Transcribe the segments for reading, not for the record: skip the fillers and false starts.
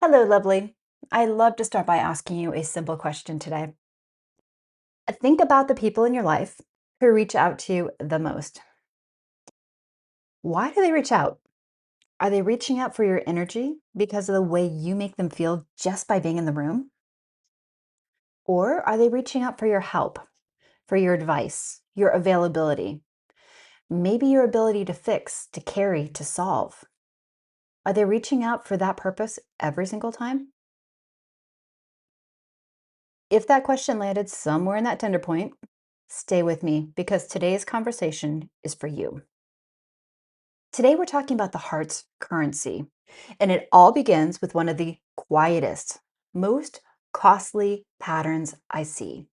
Hello, lovely. I love to start by asking you a simple question today. Think about the people in your life who reach out to you the most. Why do they reach out? Are they reaching out for your energy because of the way you make them feel just by being in the room? Or are they reaching out for your help, for your advice, your availability, maybe your ability to fix, to carry, to solve? Are they reaching out for that purpose every single time? If that question landed somewhere in that tender point, stay with me because today's conversation is for you. Today, we're talking about the heart's currency, and it all begins with one of the quietest, most costly patterns I see,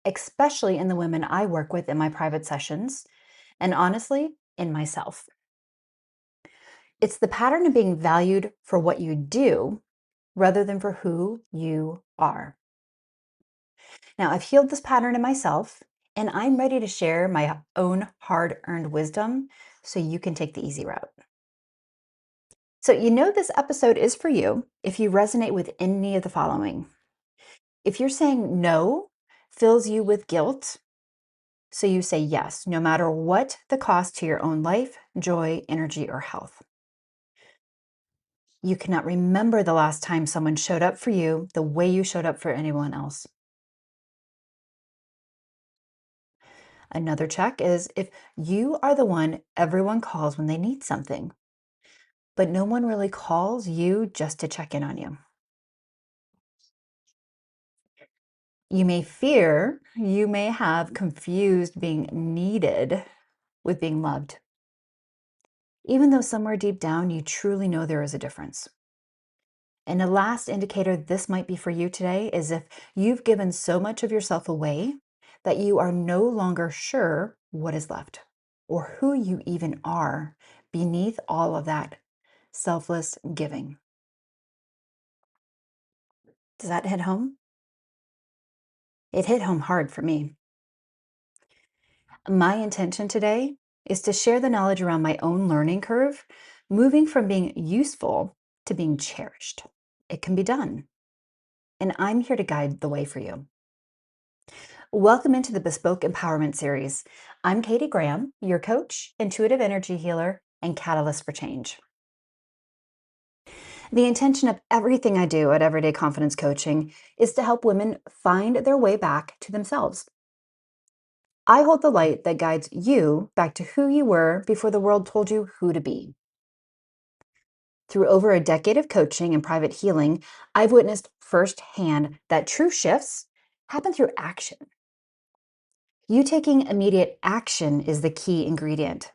especially in the women I work with in my private sessions, and honestly, in myself. It's the pattern of being valued for what you do rather than for who you are. Now, I've healed this pattern in myself, and I'm ready to share my own hard earned wisdom so you can take the easy route. So, this episode is for you if you resonate with any of the following. If you're saying no fills you with guilt, so you say yes, no matter what the cost to your own life, joy, energy, or health. You cannot remember the last time someone showed up for you the way you showed up for anyone else. Another check is if you are the one everyone calls when they need something, but no one really calls you just to check in on you. You may have confused being needed with being loved, even though somewhere deep down you truly know there is a difference. And the last indicator this might be for you today is if you've given so much of yourself away that you are no longer sure what is left or who you even are beneath all of that selfless giving. Does that hit home? It hit home hard for me. My intention today is to share the knowledge around my own learning curve, moving from being useful to being cherished. It can be done, and I'm here to guide the way for you. Welcome into the Bespoke Empowerment Series. I'm Katie Graham, your coach, intuitive energy healer, and catalyst for change. The intention of everything I do at Everyday Confidence Coaching is to help women find their way back to themselves. I hold the light that guides you back to who you were before the world told you who to be. Through over a decade of coaching and private healing, I've witnessed firsthand that true shifts happen through action. You taking immediate action is the key ingredient.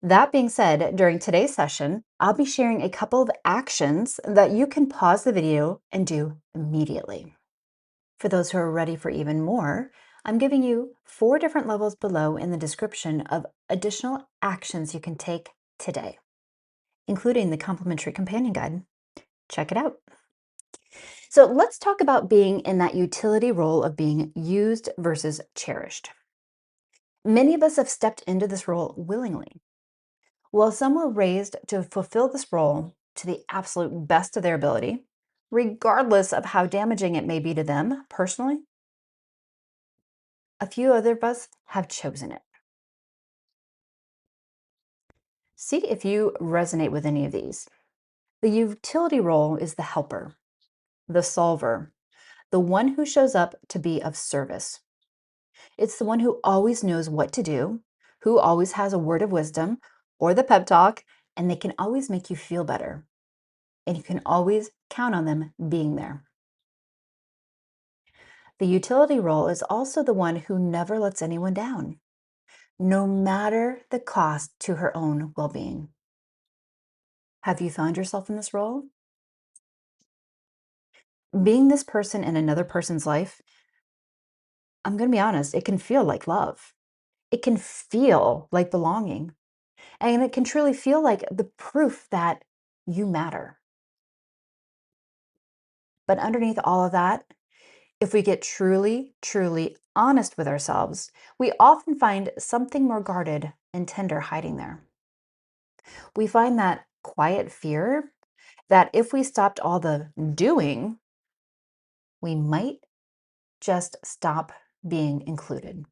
That being said, during today's session, I'll be sharing a couple of actions that you can pause the video and do immediately. For those who are ready for even more, I'm giving you 4 different levels below in the description of additional actions you can take today, including the complimentary companion guide. Check it out. So let's talk about being in that utility role of being used versus cherished. Many of us have stepped into this role willingly. While some were raised to fulfill this role to the absolute best of their ability, regardless of how damaging it may be to them personally, a few other of us have chosen it. See if you resonate with any of these. The utility role is the helper, the solver, the one who shows up to be of service. It's the one who always knows what to do, who always has a word of wisdom or the pep talk, and they can always make you feel better. And you can always count on them being there. The utility role is also the one who never lets anyone down, no matter the cost to her own well being. Have you found yourself in this role? Being this person in another person's life, I'm going to be honest, it can feel like love. It can feel like belonging. And it can truly feel like the proof that you matter. But underneath all of that, if we get truly, truly honest with ourselves, we often find something more guarded and tender hiding there. We find that quiet fear that if we stopped all the doing, we might just stop being included.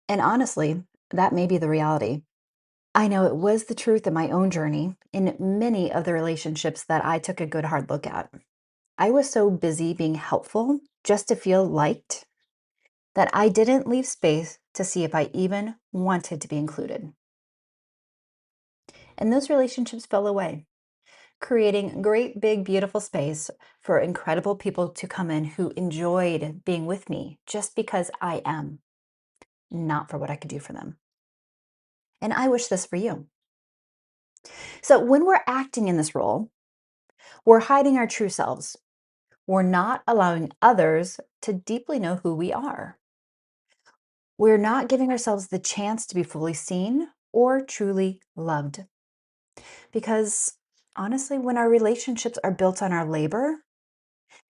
And honestly, that may be the reality. I know it was the truth in my own journey in many of the relationships that I took a good hard look at. I was so busy being helpful just to feel liked that I didn't leave space to see if I even wanted to be included. And those relationships fell away, creating great, big, beautiful space for incredible people to come in who enjoyed being with me just because I am, not for what I could do for them. And I wish this for you. So when we're acting in this role, we're hiding our true selves. We're not allowing others to deeply know who we are. We're not giving ourselves the chance to be fully seen or truly loved. Because honestly, when our relationships are built on our labor,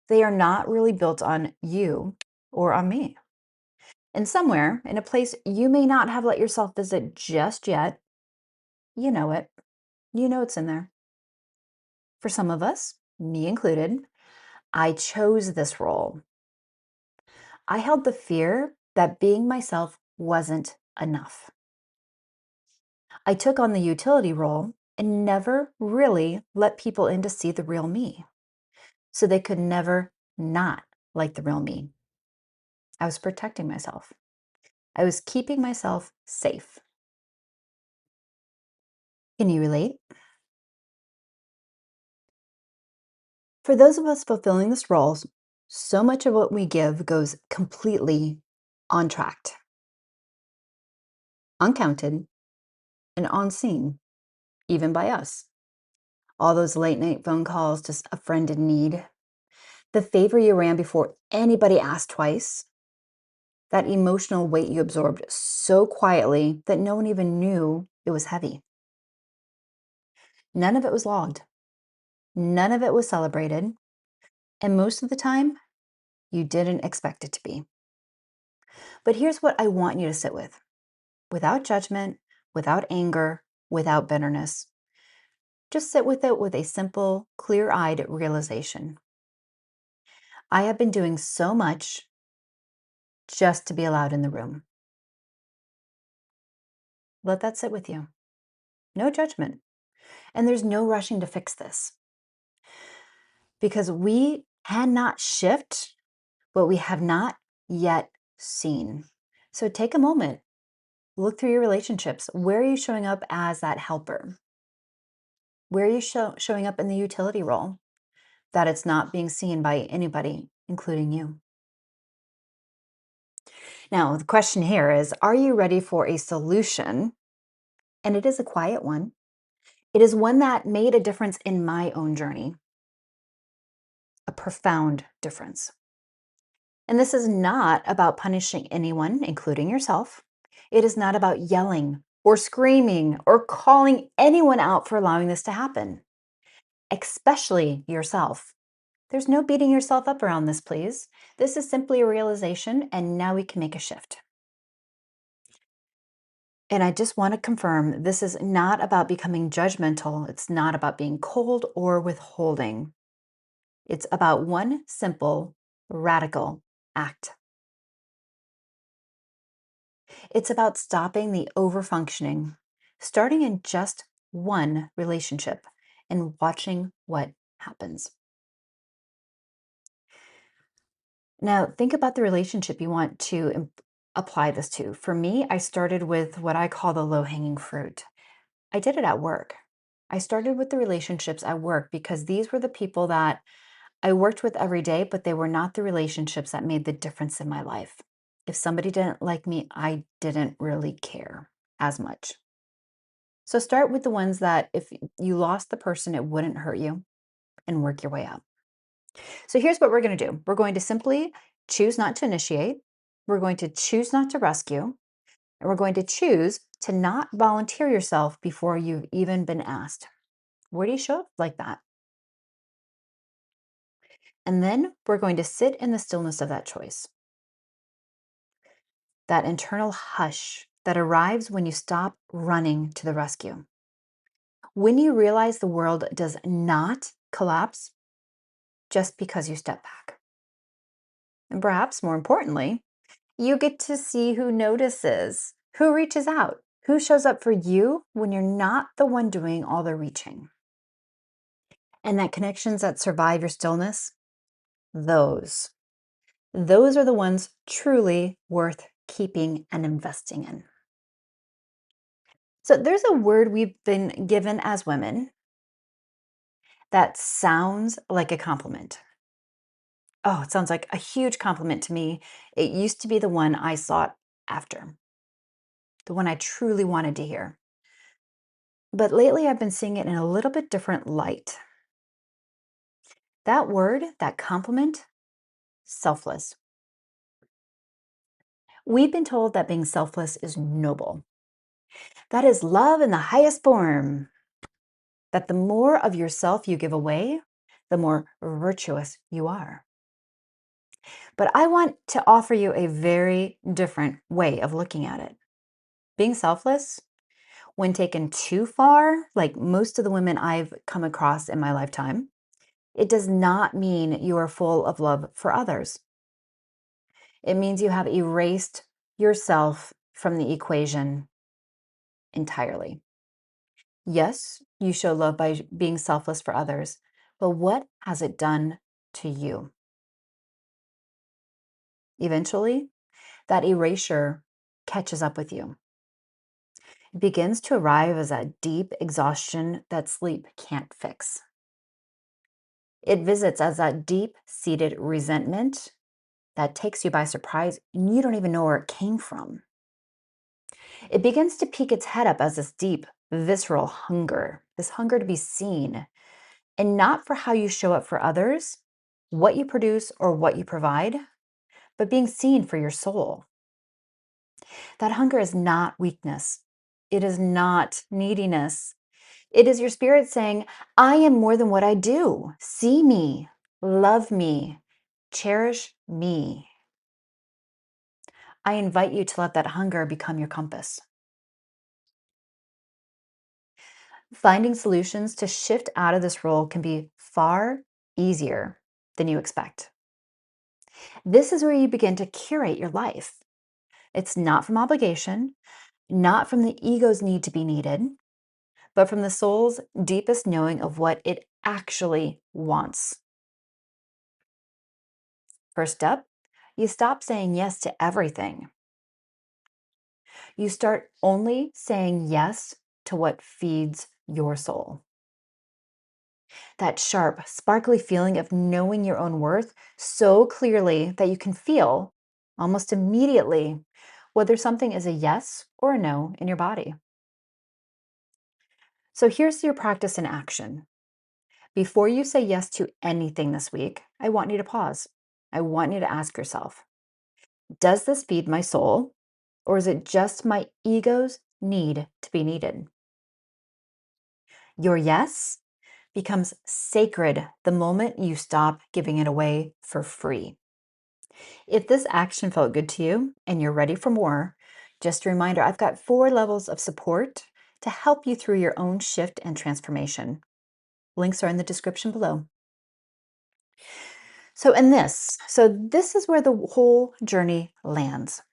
they are not really built on you or on me. And somewhere in a place you may not have let yourself visit just yet, you know it. You know it's in there. For some of us, me included, I chose this role. I held the fear that being myself wasn't enough. I took on the utility role and never really let people in to see the real me, so they could never not like the real me. I was protecting myself. I was keeping myself safe. Can you relate? For those of us fulfilling this role, so much of what we give goes completely untracked, uncounted, and unseen, even by us. All those late night phone calls to a friend in need, the favor you ran before anybody asked twice, that emotional weight you absorbed so quietly that no one even knew it was heavy. None of it was logged. None of it was celebrated. And most of the time, you didn't expect it to be. But here's what I want you to sit with without judgment, without anger, without bitterness. Just sit with it with a simple, clear eyed realization. I have been doing so much just to be allowed in the room. Let that sit with you. No judgment. And there's no rushing to fix this because we cannot shift what we have not yet seen. So take a moment, look through your relationships. Where are you showing up as that helper? Where are you showing up in the utility role that it's not being seen by anybody, including you? Now, the question here is, are you ready for a solution? And it is a quiet one. It is one that made a difference in my own journey, a profound difference. And this is not about punishing anyone, including yourself. It is not about yelling or screaming or calling anyone out for allowing this to happen, especially yourself. There's no beating yourself up around this, please. This is simply a realization, and now we can make a shift. And I just want to confirm this is not about becoming judgmental. It's not about being cold or withholding. It's about one simple, radical act. It's about stopping the overfunctioning, starting in just one relationship and watching what happens. Now, think about the relationship you want to apply this to. For me, I started with what I call the low hanging fruit. I did it at work. I started with the relationships at work because these were the people that I worked with every day, but they were not the relationships that made the difference in my life. If somebody didn't like me, I didn't really care as much. So start with the ones that if you lost the person, it wouldn't hurt you and work your way up. So here's what we're going to do. We're going to simply choose not to initiate. We're going to choose not to rescue. And we're going to choose to not volunteer yourself before you've even been asked. Where do you show up like that? And then we're going to sit in the stillness of that choice, that internal hush that arrives when you stop running to the rescue, When you realize the world does not collapse just because you step back. And perhaps more importantly, you get to see who notices, who reaches out, who shows up for you when you're not the one doing all the reaching. And that connections that survive your stillness, those, those are the ones truly worth keeping and investing in. So there's a word we've been given as women that sounds like a compliment. Oh, it sounds like a huge compliment to me. It used to be the one I sought after, the one I truly wanted to hear. But lately I've been seeing it in a little bit different light. That word, that compliment, selfless. We've been told that being selfless is noble. That is love in the highest form. That the more of yourself you give away, the more virtuous you are. But I want to offer you a very different way of looking at it. Being selfless, when taken too far, like most of the women I've come across in my lifetime, it does not mean you are full of love for others. It means you have erased yourself from the equation entirely. Yes, you show love by being selfless for others, but what has it done to you? Eventually, that erasure catches up with you. It begins to arrive as a deep exhaustion that sleep can't fix. It visits as that deep seated resentment that takes you by surprise and you don't even know where it came from. It begins to peek its head up as this deep, visceral hunger, this hunger to be seen, and not for how you show up for others, what you produce, or what you provide, but being seen for your soul. That hunger is not weakness. It is not neediness. It is your spirit saying, I am more than what I do. See me, love me, cherish me. I invite you to let that hunger become your compass. Finding solutions to shift out of this role can be far easier than you expect. This is where you begin to curate your life. It's not from obligation, not from the ego's need to be needed, but from the soul's deepest knowing of what it actually wants. First step, you stop saying yes to everything. You start only saying yes to what feeds your soul. That sharp, sparkly feeling of knowing your own worth so clearly that you can feel almost immediately whether something is a yes or a no in your body. So here's your practice in action. Before you say yes to anything this week, I want you to pause. I want you to ask yourself, does this feed my soul, or is it just my ego's need to be needed? Your yes becomes sacred the moment you stop giving it away for free. If this action felt good to you and you're ready for more, just a reminder, I've got 4 levels of support to help you through your own shift and transformation. Links are in the description below. So this is where the whole journey lands.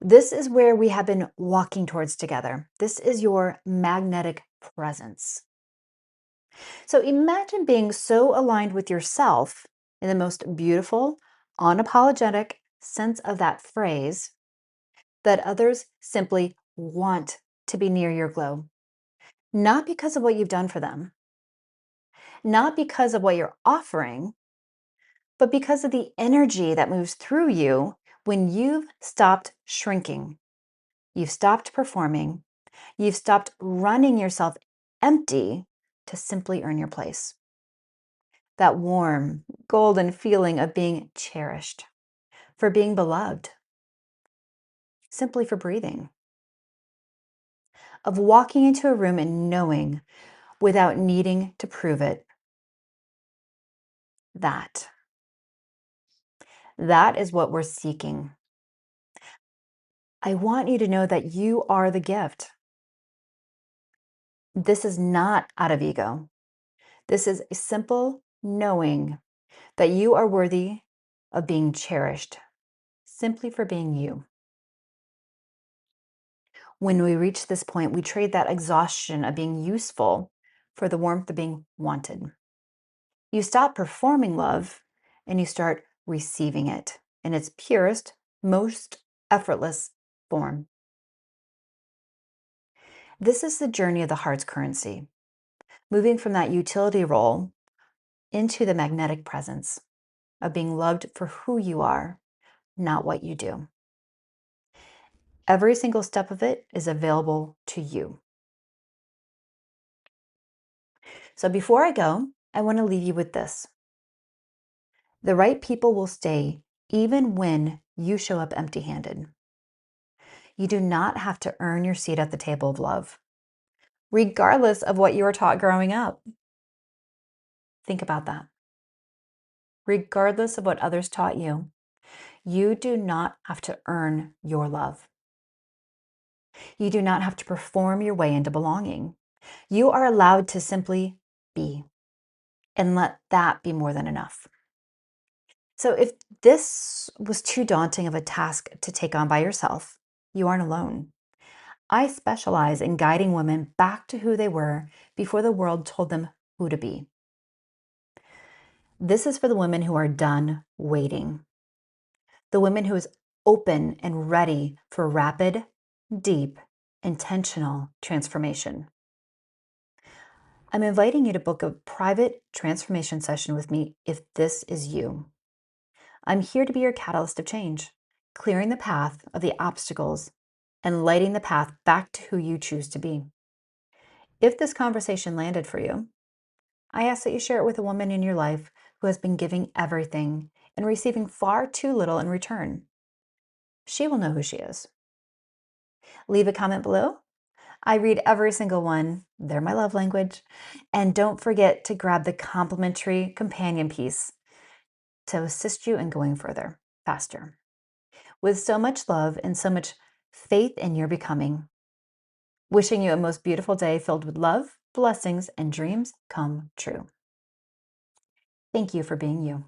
This is where we have been walking towards together. This is your magnetic presence. So imagine being so aligned with yourself in the most beautiful, unapologetic sense of that phrase that others simply want to be near your glow. Not because of what you've done for them, not because of what you're offering, but because of the energy that moves through you when you've stopped shrinking, you've stopped performing, you've stopped running yourself empty to simply earn your place. That warm, golden feeling of being cherished, for being beloved, simply for breathing, of walking into a room and knowing without needing to prove it. That. That is what we're seeking. I want you to know that you are the gift. This is not out of ego. This is a simple knowing that you are worthy of being cherished simply for being you. When we reach this point, we trade that exhaustion of being useful for the warmth of being wanted. You stop performing love and you start receiving it in its purest, most effortless form. This is the journey of the heart's currency, moving from that utility role into the magnetic presence of being loved for who you are, not what you do. Every single step of it is available to you. So before I go, I want to leave you with this. The right people will stay even when you show up empty handed. You do not have to earn your seat at the table of love, regardless of what you were taught growing up. Think about that. Regardless of what others taught you, you do not have to earn your love. You do not have to perform your way into belonging. You are allowed to simply be, and let that be more than enough. So if this was too daunting of a task to take on by yourself, you aren't alone. I specialize in guiding women back to who they were before the world told them who to be. This is for the women who are done waiting, the women who is open and ready for rapid, deep, intentional transformation. I'm inviting you to book a private transformation session with me if this is you. I'm here to be your catalyst of change, clearing the path of the obstacles and lighting the path back to who you choose to be. If this conversation landed for you, I ask that you share it with a woman in your life who has been giving everything and receiving far too little in return. She will know who she is. Leave a comment below. I read every single one. They're my love language. And don't forget to grab the complimentary companion piece to assist you in going further, faster. With so much love and so much faith in your becoming, wishing you a most beautiful day filled with love, blessings, and dreams come true. Thank you for being you.